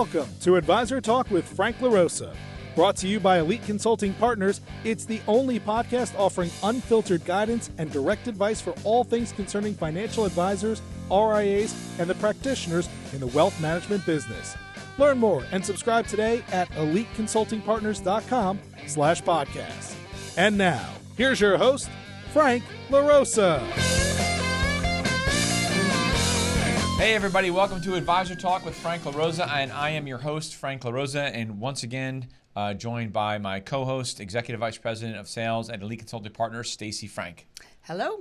Welcome to Advisor Talk with Frank LaRosa. Brought to you by Elite Consulting Partners, it's the only podcast offering unfiltered guidance and direct advice for all things concerning financial advisors, RIAs, and the practitioners in the wealth management business. Learn more and subscribe today at eliteconsultingpartners.com/podcast. And now, here's your host, Frank LaRosa. Hey everybody, welcome to Advisor Talk with Frank LaRosa, and I am your host, Frank LaRosa, and once again, joined by my co-host, Executive Vice President of Sales at Elite Consulting Partners, Stacey Frank. Hello,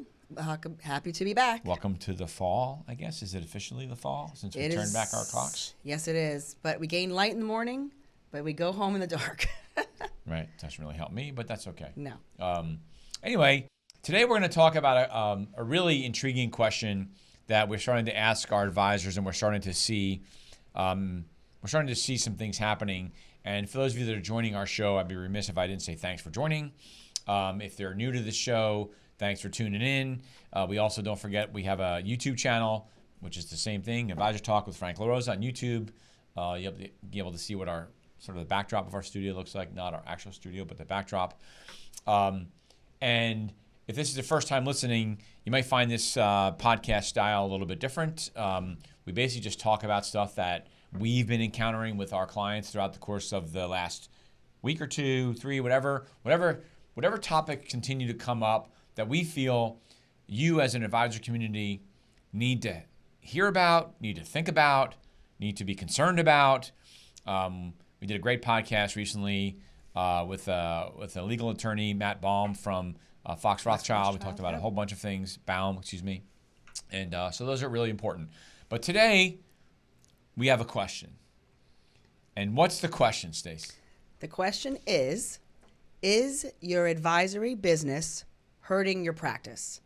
happy to be back. Welcome to the fall, I guess. Is it officially the fall since we turned back our clocks? Yes, it is, but we gain light in the morning, but we go home in the dark. Right, doesn't really help me, but that's okay. No. Anyway, today we're going to talk about a really intriguing question that we're starting to ask our advisors, and we're starting to see some things happening. And for those of you that are joining our show, I'd be remiss if I didn't say thanks for joining. If they're new to the show, thanks for tuning in. We also, don't forget, we have a YouTube channel, which is the same thing, Advisor Talk with Frank LaRosa on YouTube. You'll be able to see what our sort of the backdrop of our studio looks like, not our actual studio, but the backdrop. And if this is the first time listening, you might find this podcast style a little bit different. We basically just talk about stuff that we've been encountering with our clients throughout the course of the last week or two, three, whatever topic continue to come up that we feel you as an advisor community need to hear about, need to think about, need to be concerned about. We did a great podcast recently with a legal attorney, Matt Baum from Fox Rothschild. We talked about a whole bunch of things, and so those are really important. But today, we have a question. And what's the question, Stacey? The question is your advisory business hurting your practice?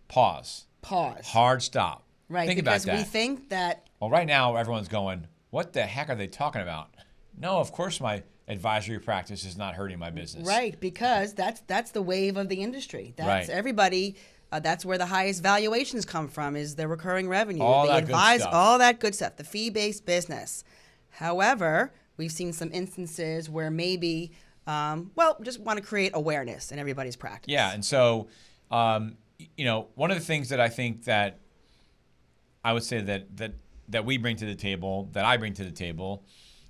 Pause. Hard stop. Right, think because about that. we think that... Well, right now, everyone's going, what the heck are they talking about? No, of course my advisory practice is not hurting my business. Right, because that's the wave of the industry. That's right. Everybody... that's where the highest valuations come from, is the recurring revenue, all the that good stuff. All that good stuff, the fee-based business. However, we've seen some instances where maybe, just want to create awareness in everybody's practice. Yeah, and so, one of the things that I think that I would say that we bring to the table, that I bring to the table,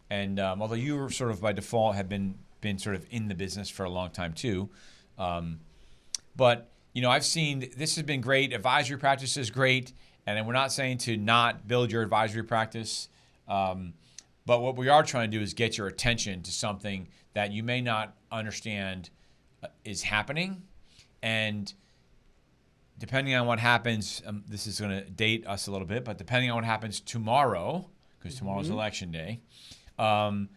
and although you were sort of by default have been sort of in the business for a long time too, but I've seen this has been great. Advisory practice is great, and we're not saying to not build your advisory practice, but what we are trying to do is get your attention to something that you may not understand is happening, and depending on what happens, this is going to date us a little bit, but depending on what happens tomorrow, because tomorrow's election day, the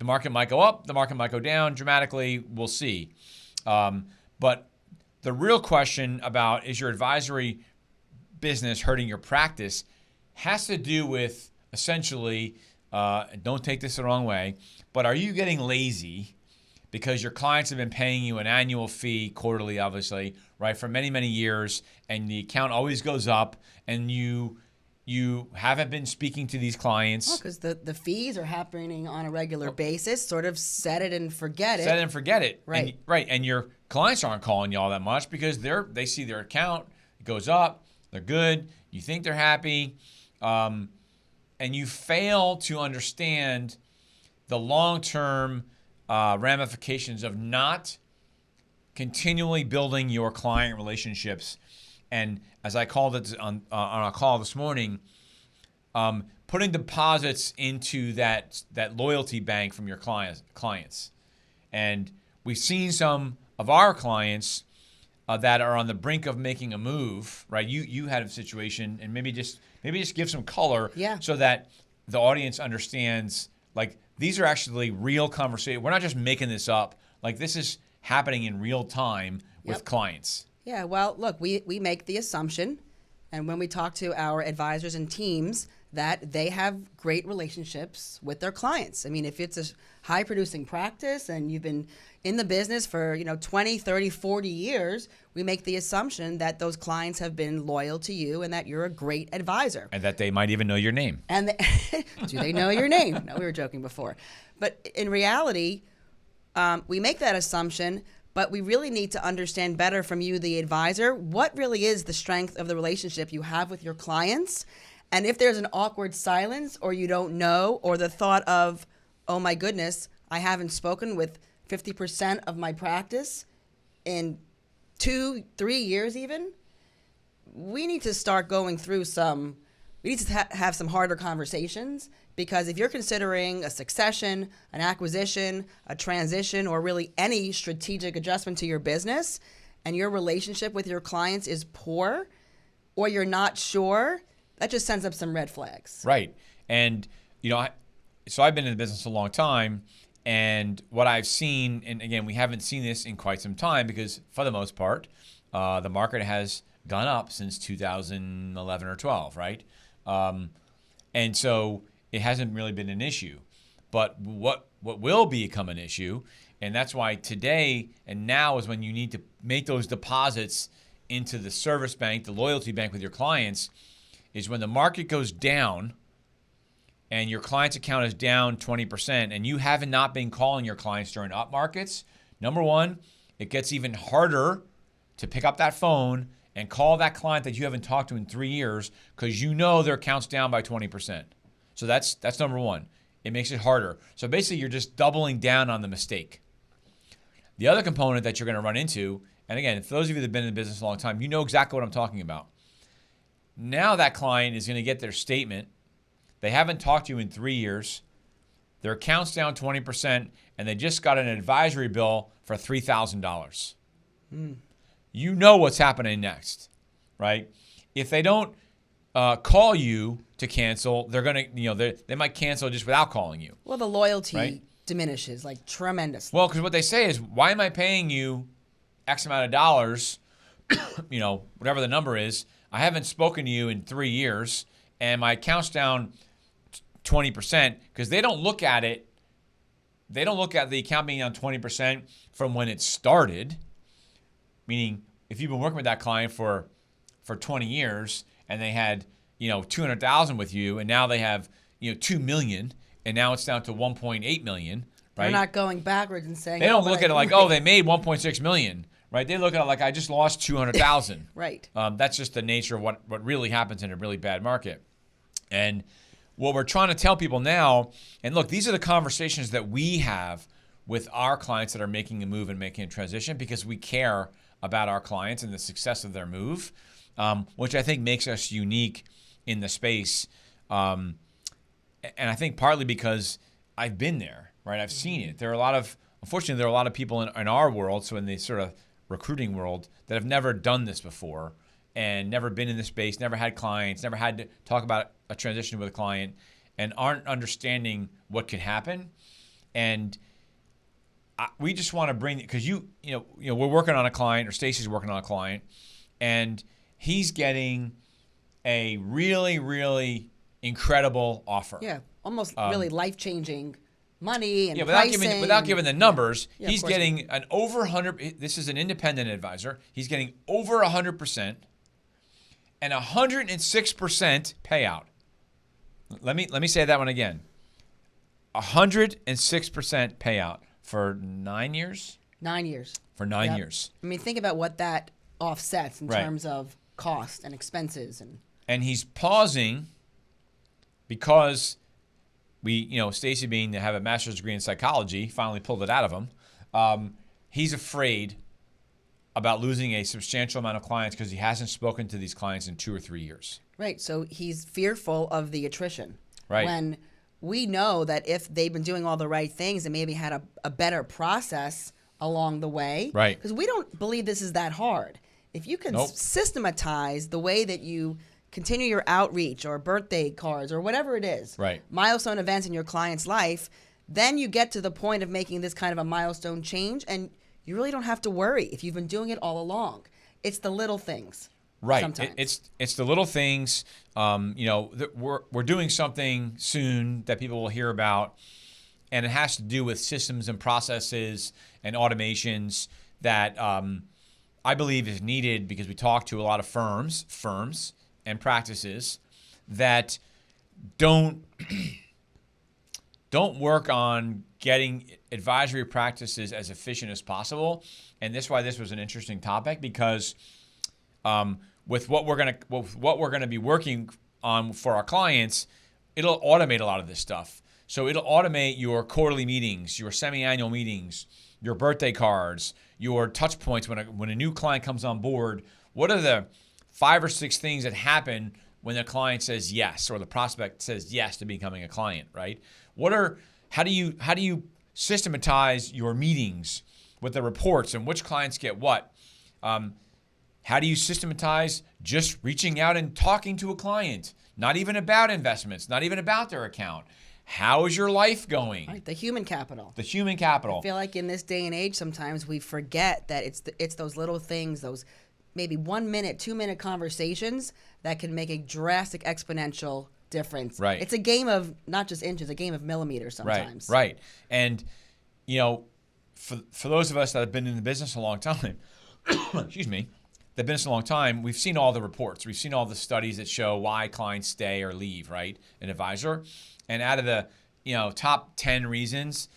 market might go up, the market might go down dramatically. We'll see. But the real question about is your advisory business hurting your practice has to do with essentially, don't take this the wrong way, but are you getting lazy because your clients have been paying you an annual fee, quarterly obviously, right, for many, many years, and the account always goes up, and you haven't been speaking to these clients. Because the fees are happening on a regular basis, sort of set it and forget it. Set it and forget it. Right. And your clients aren't calling you all that much because they see their account, it goes up, they're good, you think they're happy, and you fail to understand the long-term ramifications of not continually building your client relationships. And as I called it on our call this morning, putting deposits into that loyalty bank from your clients. And we've seen some of our clients that are on the brink of making a move, right? You had a situation, and maybe just give some color, so that the audience understands, like, these are actually real conversations. We're not just making this up. Like, this is happening in real time with clients. Yeah, well, look, we make the assumption, and when we talk to our advisors and teams, that they have great relationships with their clients. I mean, if it's a high producing practice and you've been in the business for 20, 30, 40 years, we make the assumption that those clients have been loyal to you and that you're a great advisor. And that they might even know your name. And do they know your name? No, we were joking before. But in reality, we make that assumption, but we really need to understand better from you, the advisor, what really is the strength of the relationship you have with your clients. And if there's an awkward silence or you don't know, or the thought of, oh my goodness, I haven't spoken with 50% of my practice in 2-3 years even, we need to start going through we need to have some harder conversations, because if you're considering a succession, an acquisition, a transition, or really any strategic adjustment to your business, and your relationship with your clients is poor, or you're not sure, that just sends up some red flags. Right. And, so I've been in the business a long time, and what I've seen, and again, we haven't seen this in quite some time because for the most part, the market has gone up since 2011 or 12, right? And so it hasn't really been an issue. But what will become an issue, and that's why today and now is when you need to make those deposits into the service bank, the loyalty bank with your clients, is when the market goes down and your client's account is down 20% and you have not been calling your clients during up markets. Number one, it gets even harder to pick up that phone and call that client that you haven't talked to in 3 years because their account's down by 20%. So that's number one. It makes it harder. So basically, you're just doubling down on the mistake. The other component that you're going to run into, and again, for those of you that have been in the business a long time, you know exactly what I'm talking about. Now that client is going to get their statement. They haven't talked to you in 3 years. Their account's down 20%, and they just got an advisory bill for $3,000. You know what's happening next, right? If they don't call you to cancel, they're gonna, they might cancel just without calling you. Well, the loyalty diminishes like tremendously. Well, because what they say is, why am I paying you X amount of dollars? Whatever the number is. I haven't spoken to you in 3 years, and my account's down 20%, because they don't look at it. They don't look at the account being down 20% from when it started. Meaning, if you've been working with that client for 20 years and they had, 200,000 with you, and now they have, 2 million, and now it's down to 1.8 million, right? They're not going backwards and saying, they don't look at it like, oh, they made 1.6 million, right? They look at it like, I just lost 200,000. Right. That's just the nature of what really happens in a really bad market. And what we're trying to tell people now, and look, these are the conversations that we have with our clients that are making a move and making a transition, because we care about our clients and the success of their move, which I think makes us unique in the space. And I think partly because I've been there, right? I've seen it. Unfortunately, there are a lot of people in our world, so in the sort of recruiting world, that have never done this before and never been in this space, never had clients, never had to talk about a transition with a client, and aren't understanding what could happen. And we just want to bring, because we're working on a client, or Stacey's working on a client, and he's getting a really, really incredible offer. Yeah, almost really life-changing money and pricing. Without giving the numbers, yeah, he's getting an over 100. This is an independent advisor. He's getting over 100% and 106% payout. Let me say that one again. 106% payout for 9 years. 9 years. For 9 years. I mean, think about what that offsets in terms of cost and expenses. And he's pausing because Stacey, being to have a master's degree in psychology, finally pulled it out of him. He's afraid about losing a substantial amount of clients because he hasn't spoken to these clients in 2 or 3 years. Right. So he's fearful of the attrition. Right. When we know that if they've been doing all the right things and maybe had a better process along the way. Right. Because we don't believe this is that hard. If you can systematize the way that you continue your outreach or birthday cards or whatever it is, right, milestone events in your client's life, then you get to the point of making this kind of a milestone change, and you really don't have to worry if you've been doing it all along. It's the little things. Right. Sometimes. It's the little things. We're doing something soon that people will hear about, and it has to do with systems and processes and automations that I believe is needed because we talk to a lot of firms and practices that don't work on getting advisory practices as efficient as possible. And that's why this was an interesting topic, because with what we're gonna be working on for our clients, it'll automate a lot of this stuff. So it'll automate your quarterly meetings, your semi-annual meetings, your birthday cards, your touch points when a new client comes on board. What are the 5 or 6 things that happen when the client says yes, or the prospect says yes to becoming a client, right? How do you systematize your meetings with the reports and which clients get what? How do you systematize just reaching out and talking to a client? Not even about investments, not even about their account. How is your life going? Right, the human capital. The human capital. I feel like in this day and age, sometimes we forget that it's those little things, those maybe 1 minute, 2 minute conversations that can make a drastic exponential difference. Right. It's a game of not just inches, a game of millimeters sometimes. Right. And for those of us that have been in the business a long time, excuse me, that have been in this a long time, we've seen all the reports. We've seen all the studies that show why clients stay or leave, right? An advisor. And out of the top 10 reasons,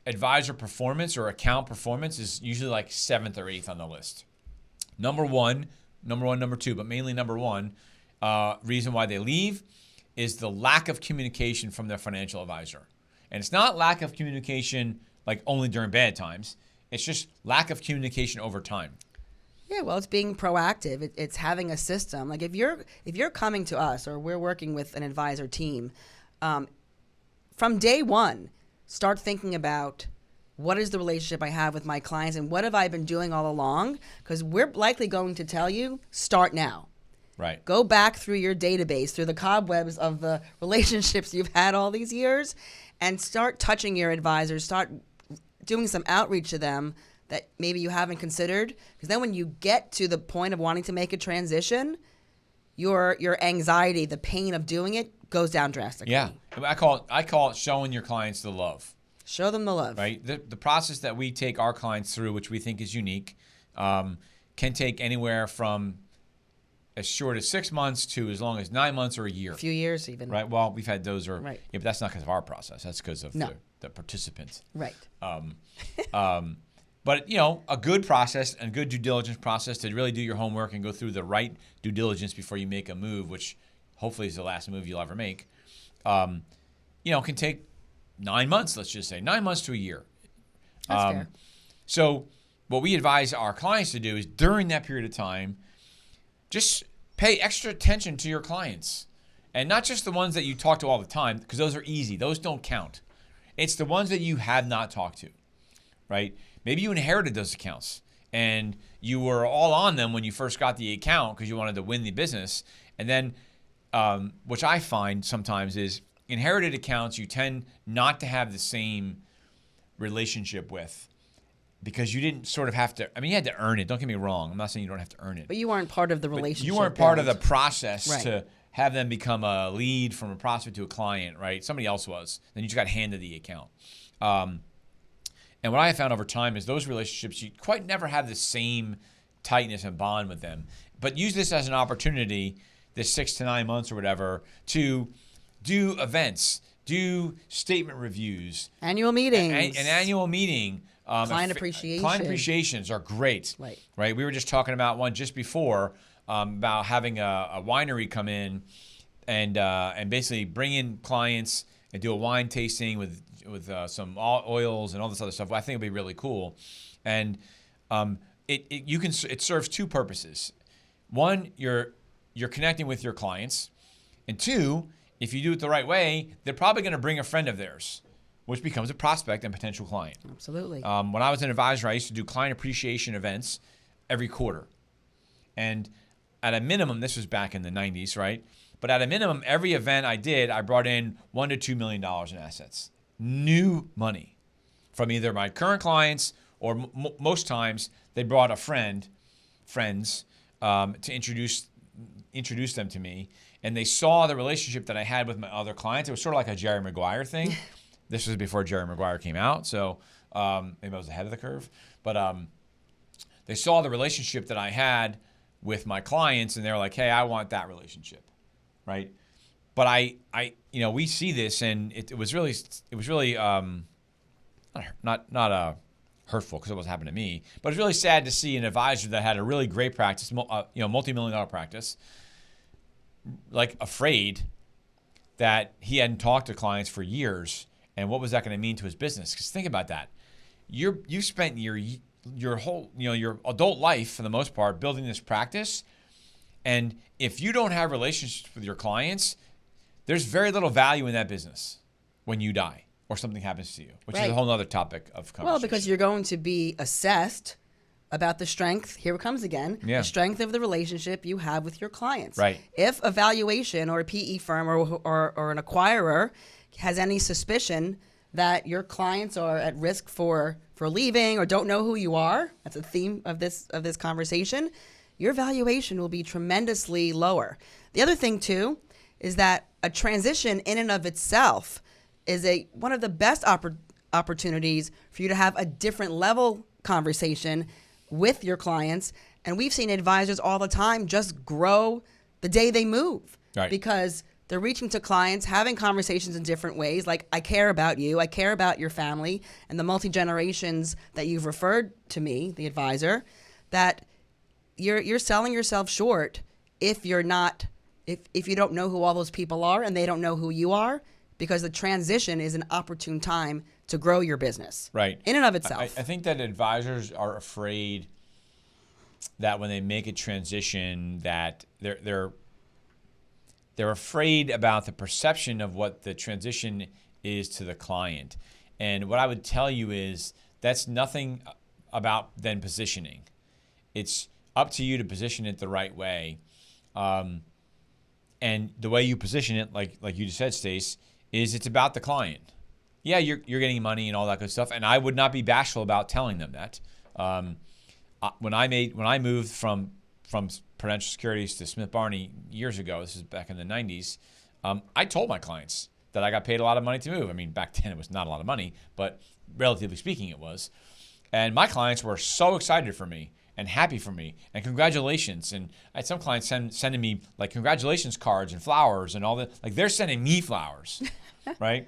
advisor performance or account performance is usually like 7th or 8th on the list. Number one, number 2, but mainly number 1 reason why they leave is the lack of communication from their financial advisor. And it's not lack of communication like only during bad times. It's just lack of communication over time. Yeah, well, it's being proactive. It's having a system. Like if you're coming to us or we're working with an advisor team, from day one, start thinking about what is the relationship I have with my clients and what have I been doing all along? Because we're likely going to tell you, start now. Right. Go back through your database, through the cobwebs of the relationships you've had all these years, and start touching your advisors. Start doing some outreach to them that maybe you haven't considered. Because then when you get to the point of wanting to make a transition, your anxiety, the pain of doing it, goes down drastically. Yeah. I call it showing your clients the love. Show them the love. Right. The process that we take our clients through, which we think is unique, can take anywhere from as short as 6 months to as long as 9 months or a year. A few years even. Right. Well, we've had those Right. Yeah, but that's not because of our process. That's because of No. the participants. Right. But a good process and good due diligence process to really do your homework and go through the right due diligence before you make a move, which hopefully is the last move you'll ever make, can take 9 months, let's just say, 9 months to a year. That's fair. So what we advise our clients to do is during that period of time, just pay extra attention to your clients. And not just the ones that you talk to all the time, because those are easy. Those don't count. It's the ones that you have not talked to, right? Maybe you inherited those accounts and you were all on them when you first got the account because you wanted to win the business. And then, which I find sometimes is inherited accounts you tend not to have the same relationship with because you didn't sort of have to, you had to earn it. Don't get me wrong. I'm not saying you don't have to earn it. But you weren't part of the relationship. You weren't part of the process Right. to have them become a lead from a prospect to a client, right? Somebody else was. Then you just got handed the account. And what I have found over time is those relationships, you quite never have the same tightness and bond with them. But use this as an opportunity, this 6 to 9 months or whatever, to do events, do statement reviews. Annual meetings. An annual meeting. Client appreciation. Client appreciations are great. Right. We were just talking about one just before about having a winery come in and basically bring in clients and do a wine tasting with some oils and all this other stuff. I think it'd be really cool. And it serves 2 purposes. One, you're connecting with your clients, and 2, if you do it the right way, they're probably going to bring a friend of theirs, which becomes a prospect and potential client. Absolutely. When I was an advisor, I used to do client appreciation events every quarter. And at a minimum, this was back in the 90s, right? But at a minimum, every event I did, I brought in $1 to $2 million in assets. New money from either my current clients or most times they brought friends to introduce them to me, and they saw the relationship that I had with my other clients. It was sort of like a Jerry Maguire thing. This was before Jerry Maguire came out, so maybe I was ahead of the curve. But they saw the relationship that I had with my clients, and they were like, "Hey, I want that relationship," right? But we see this, and it was really not hurtful because it wasn't happening to me, but it's really sad to see an advisor that had a really great practice, multi-million-dollar practice, like afraid that he hadn't talked to clients for years, and what was that going to mean to his business? Because think about that, you spent your whole your adult life for the most part building this practice, and if you don't have relationships with your clients, there's very little value in that business when you die or something happens to you, which is a whole other topic of conversation. Well, because you're going to be assessed about the strength, here it comes again, the strength of the relationship you have with your clients. Right. If a valuation or a PE firm or an acquirer has any suspicion that your clients are at risk for leaving or don't know who you are, that's a theme of this conversation, your valuation will be tremendously lower. The other thing too is that a transition in and of itself is one of the best opportunities for you to have a different level conversation with your clients. And we've seen advisors all the time just grow the day they move, because they're reaching to clients, having conversations in different ways. Like, I care about you, I care about your family, and the multi-generations that you've referred to me, the advisor, that you're selling yourself short if you're not, if you don't know who all those people are and they don't know who you are, because the transition is an opportune time to grow your business. Right. In and of itself. I think that advisors are afraid that when they make a transition that they're afraid about the perception of what the transition is to the client. And what I would tell you is that's nothing about then positioning. It's up to you to position it the right way. And the way you position it, like you just said, Stace, is it's about the client. Yeah, you're getting money and all that good stuff, and I would not be bashful about telling them that. When I moved from Prudential Securities to Smith Barney years ago, this is back in the 90s, I told my clients that I got paid a lot of money to move. I mean, back then it was not a lot of money, but relatively speaking it was. And my clients were so excited for me and happy for me and congratulations. And I had some clients sending me like congratulations cards and flowers and all that. Like, they're sending me flowers, right?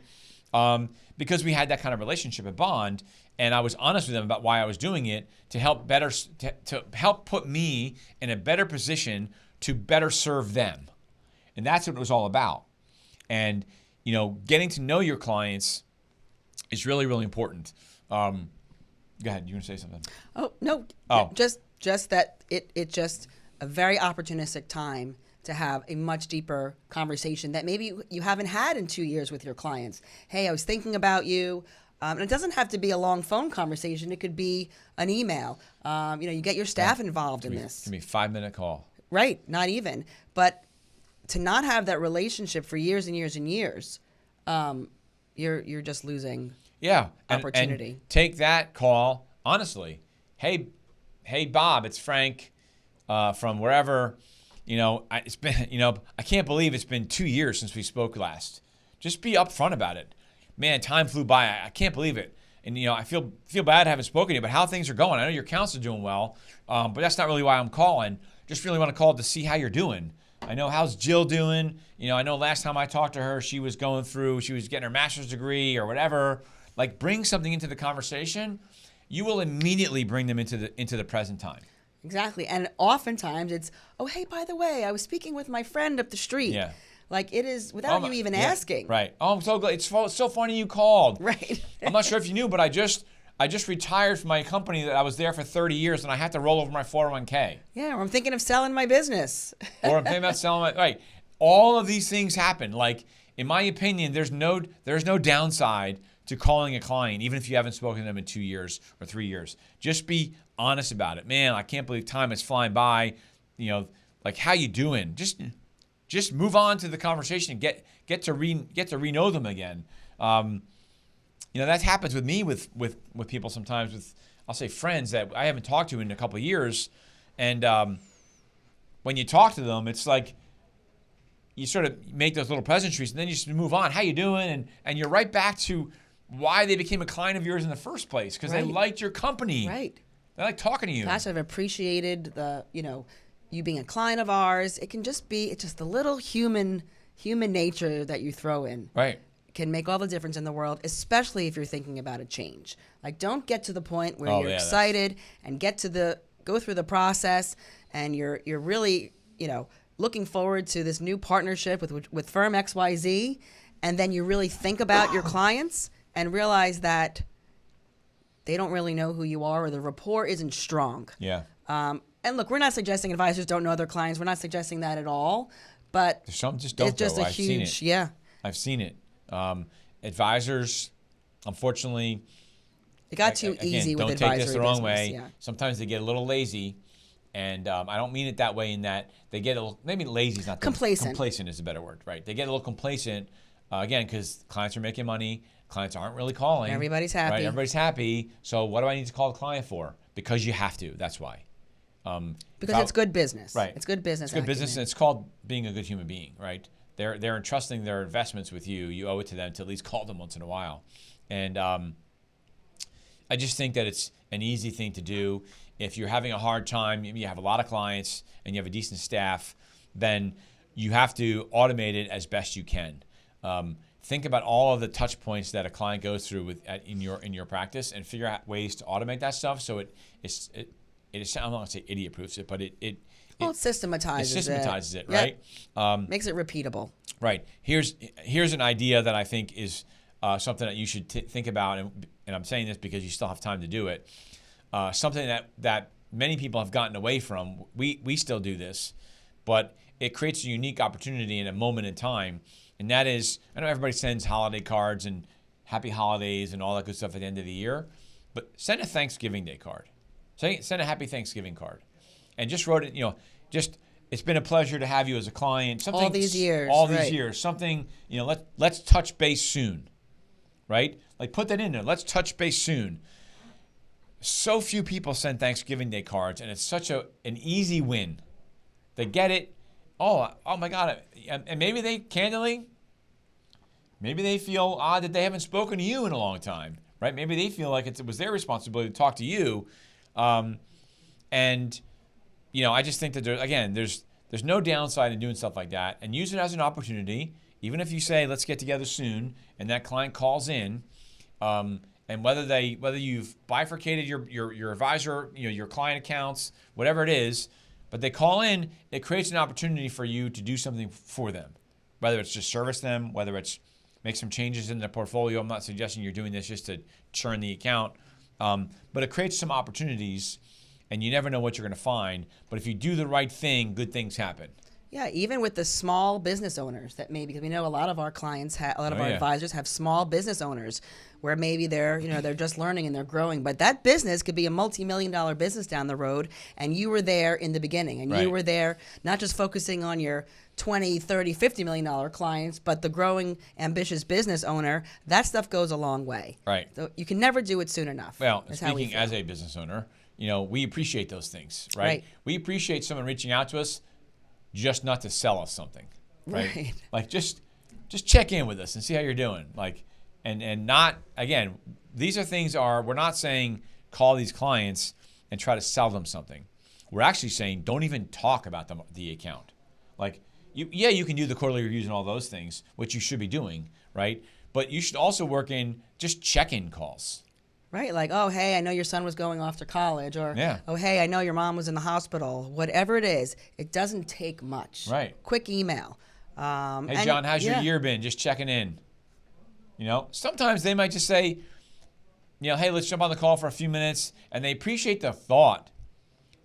Because we had that kind of relationship and bond, and I was honest with them about why I was doing it to help to help put me in a better position to better serve them. And that's what it was all about. And, getting to know your clients is really, really important. Go ahead. You want to say something? Oh, no. Oh. Just that it's just a very opportunistic time to have a much deeper conversation that maybe you haven't had in 2 years with your clients. Hey, I was thinking about you. And it doesn't have to be a long phone conversation. It could be an email. You get your staff involved in this. It can be a 5-minute call. Right. Not even. But to not have that relationship for years and years and years, you're just losing opportunity. And take that call honestly. Hey, Bob, it's Frank from wherever. It's been. I can't believe it's been 2 years since we spoke last. Just be upfront about it. Man, time flew by. I can't believe it. And I feel bad having spoken to you, but how things are going. I know your accounts are doing well, but that's not really why I'm calling. Just really want to call to see how you're doing. I know, how's Jill doing? I know last time I talked to her, she was getting her master's degree or whatever. Like, bring something into the conversation. You will immediately bring them into the present time. Exactly. And oftentimes it's, oh, hey, by the way, I was speaking with my friend up the street. Yeah. Like, it is without you even asking. Right. Oh, I'm so glad. It's so funny you called. Right. I'm not sure if you knew, but I just retired from my company that I was there for 30 years, and I had to roll over my 401k. Yeah, or I'm thinking of selling my business. Or I'm thinking about selling my, right. All of these things happen. Like, in my opinion, there's no downside to calling a client, even if you haven't spoken to them in 2 years or 3 years. Just be honest about it. Man, I can't believe time is flying by. Like, how you doing? Just move on to the conversation and get to re-know them again. That happens with me with people sometimes, with, I'll say, friends that I haven't talked to in a couple of years, and when you talk to them, it's like you sort of make those little pleasantries and then you just move on. How you doing? And you're right back to why they became a client of yours in the first place, because they liked your company. Right. They like talking to you. Gosh, I've appreciated you being a client of ours. It can just be, it's just the little human nature that you throw in. Right. Can make all the difference in the world, especially if you're thinking about a change. Like, don't get to the point where you're excited and go through the process and you're really, looking forward to this new partnership with firm XYZ, and then you really think about your clients and realize that they don't really know who you are, or the rapport isn't strong. Yeah. And look, we're not suggesting advisors don't know their clients. We're not suggesting that at all. But some just don't. It's just a huge, yeah. I've seen it. Advisors, unfortunately, it got too easy with advisory business. Don't take this the wrong way. Yeah. Sometimes they get a little lazy, and I don't mean it that way. In that they get a little, maybe lazy is not complacent. Complacent is a better word, right? They get a little complacent again because clients are making money. Clients aren't really calling. Everybody's happy. Right? Everybody's happy. So what do I need to call the client for? Because you have to. That's why. Because it's good business. Right. It's good business. It's good business, and it's called being a good human being, right? They're entrusting their investments with you. You owe it to them to at least call them once in a while. And I just think that it's an easy thing to do. If you're having a hard time, you have a lot of clients, and you have a decent staff, then you have to automate it as best you can. Think about all of the touch points that a client goes through in your practice, and figure out ways to automate that stuff so it is, I'm not going to say idiot-proofs it, but it systematizes it, right? Yep. Makes it repeatable. Right. Here's an idea that I think is something that you should think about, and I'm saying this because you still have time to do it. Something that many people have gotten away from. We still do this, but it creates a unique opportunity in a moment in time, and that is, I know everybody sends holiday cards and happy holidays and all that good stuff at the end of the year, but send a Thanksgiving Day card. Send a happy Thanksgiving card. And just wrote it, it's been a pleasure to have you as a client. All these years. Something, let's touch base soon, right? Like, put that in there. Let's touch base soon. So few people send Thanksgiving Day cards, and it's such an easy win. They get it. Oh my God. And maybe they, candidly, feel odd that they haven't spoken to you in a long time, right? Maybe they feel like it was their responsibility to talk to you. I just think that there's no downside in doing stuff like that, and use it as an opportunity. Even if you say, let's get together soon, and that client calls in, and whether you've bifurcated your advisor, your client accounts, whatever it is, but they call in, it creates an opportunity for you to do something for them. Whether it's just service them, whether it's make some changes in their portfolio. I'm not suggesting you're doing this just to churn the account, but it creates some opportunities. And you never know what you're going to find. But if you do the right thing, good things happen. Yeah, even with the small business owners that maybe, because we know a lot of our clients, our advisors have small business owners where maybe they're just learning and they're growing. But that business could be a multi-million-dollar business down the road, and you were there in the beginning. And you were there not just focusing on your 20, 30, $50 million clients, but the growing, ambitious business owner. That stuff goes a long way. Right. So you can never do it soon enough. Well, speaking as a business owner, we appreciate those things, right? We appreciate someone reaching out to us, just not to sell us something, right? Like just check in with us and see how you're doing. Like, and not, again, these are things we're not saying call these clients and try to sell them something. We're actually saying don't even talk about the account. Like, you can do the quarterly reviews and all those things, which you should be doing, right? But you should also work in just check-in calls. Right, like, oh, hey, I know your son was going off to college, or, oh, hey, I know your mom was in the hospital. Whatever it is, it doesn't take much. Right. Quick email. Hey, John, how's your year been? Just checking in. Sometimes they might just say, hey, let's jump on the call for a few minutes, and they appreciate the thought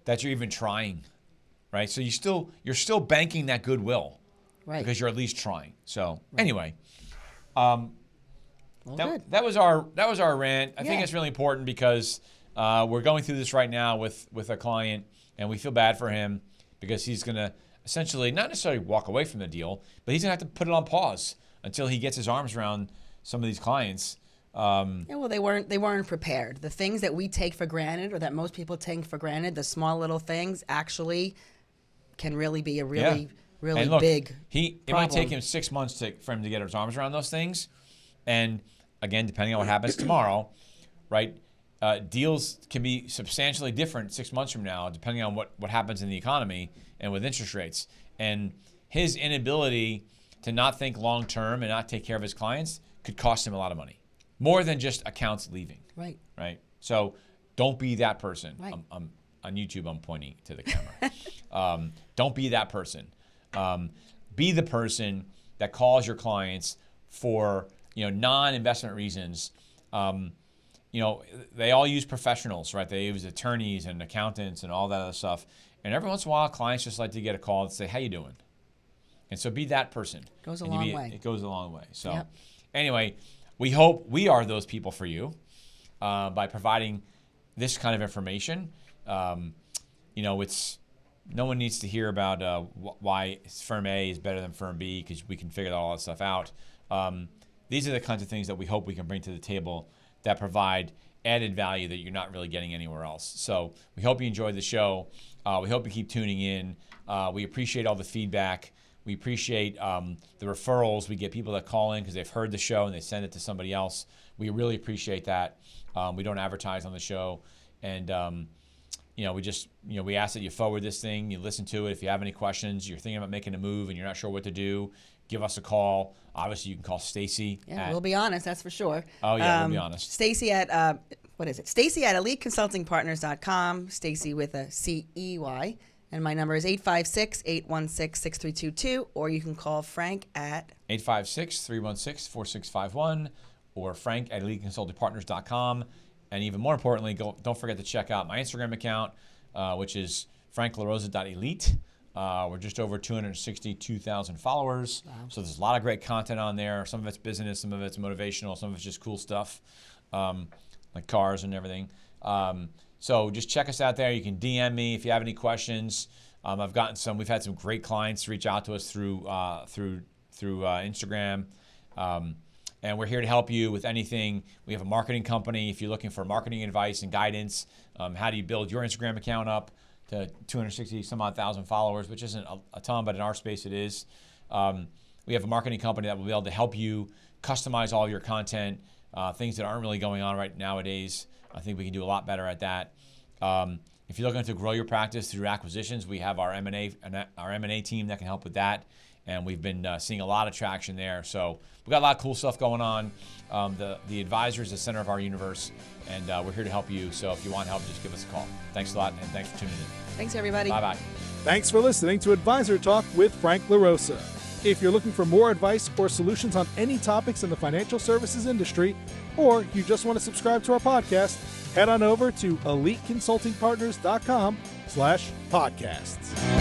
that you're even trying, right? So you're still banking that goodwill, right? Because you're at least trying. So anyway. That was our rant. I think it's really important because we're going through this right now with a client, and we feel bad for him because he's going to essentially not necessarily walk away from the deal, but he's going to have to put it on pause until he gets his arms around some of these clients. Well, they weren't prepared. The things that we take for granted, or that most people take for granted, the small little things, actually can really be a really and look, big it might take him 6 months for him to get his arms around those things. And again, depending on what happens tomorrow, right? Deals can be substantially different 6 months from now, depending on what happens in the economy and with interest rates. And his inability to not think long term and not take care of his clients could cost him a lot of money, more than just accounts leaving. Right. So don't be that person. Right. I'm on YouTube, I'm pointing to the camera. Don't be that person. Be the person that calls your clients for non-investment reasons. They all use professionals, right? They use attorneys and accountants and all that other stuff. And every once in a while, clients just like to get a call and say, "How you doing?" And so be that person. Goes a long way. It goes a long way. So anyway, we hope we are those people for you by providing this kind of information. It's no one needs to hear about why firm A is better than firm B, because we can figure all that stuff out. These are the kinds of things that we hope we can bring to the table that provide added value that you're not really getting anywhere else. So we hope you enjoyed the show. We hope you keep tuning in. We appreciate all the feedback. We appreciate the referrals. We get people that call in because they've heard the show and they send it to somebody else. We really appreciate that. We don't advertise on the show. And, we ask that you forward this thing, you listen to it. If you have any questions, you're thinking about making a move and you're not sure what to do, give us a call. Obviously, you can call Stacey. Yeah, we'll be honest, that's for sure. Oh, yeah, we'll be honest. Stacey at, Stacey at eliteconsultingpartners.com, Stacey with a C-E-Y. And my number is 856-816-6322, or you can call Frank at 856-316-4651, or Frank at eliteconsultingpartners.com. And even more importantly, don't forget to check out my Instagram account, which is franklarosa.elite. We're just over 262,000 followers. Wow. So there's a lot of great content on there. Some of it's business, some of it's motivational, some of it's just cool stuff, like cars and everything. So just check us out there. You can DM me if you have any questions. We've had some great clients reach out to us through Instagram. And we're here to help you with anything. We have a marketing company. If you're looking for marketing advice and guidance, how do you build your Instagram account up to 260-some-odd-thousand followers, which isn't a ton, but in our space it is. We have a marketing company that will be able to help you customize all your content, things that aren't really going on right nowadays. I think we can do a lot better at that. If you're looking to grow your practice through acquisitions, we have our M&A team that can help with that. And we've been seeing a lot of traction there. So we've got a lot of cool stuff going on. The advisor is the center of our universe, and we're here to help you. So if you want help, just give us a call. Thanks a lot, and thanks for tuning in. Thanks, everybody. Bye-bye. Thanks for listening to Advisor Talk with Frank LaRosa. If you're looking for more advice or solutions on any topics in the financial services industry, or you just want to subscribe to our podcast, head on over to eliteconsultingpartners.com/podcasts.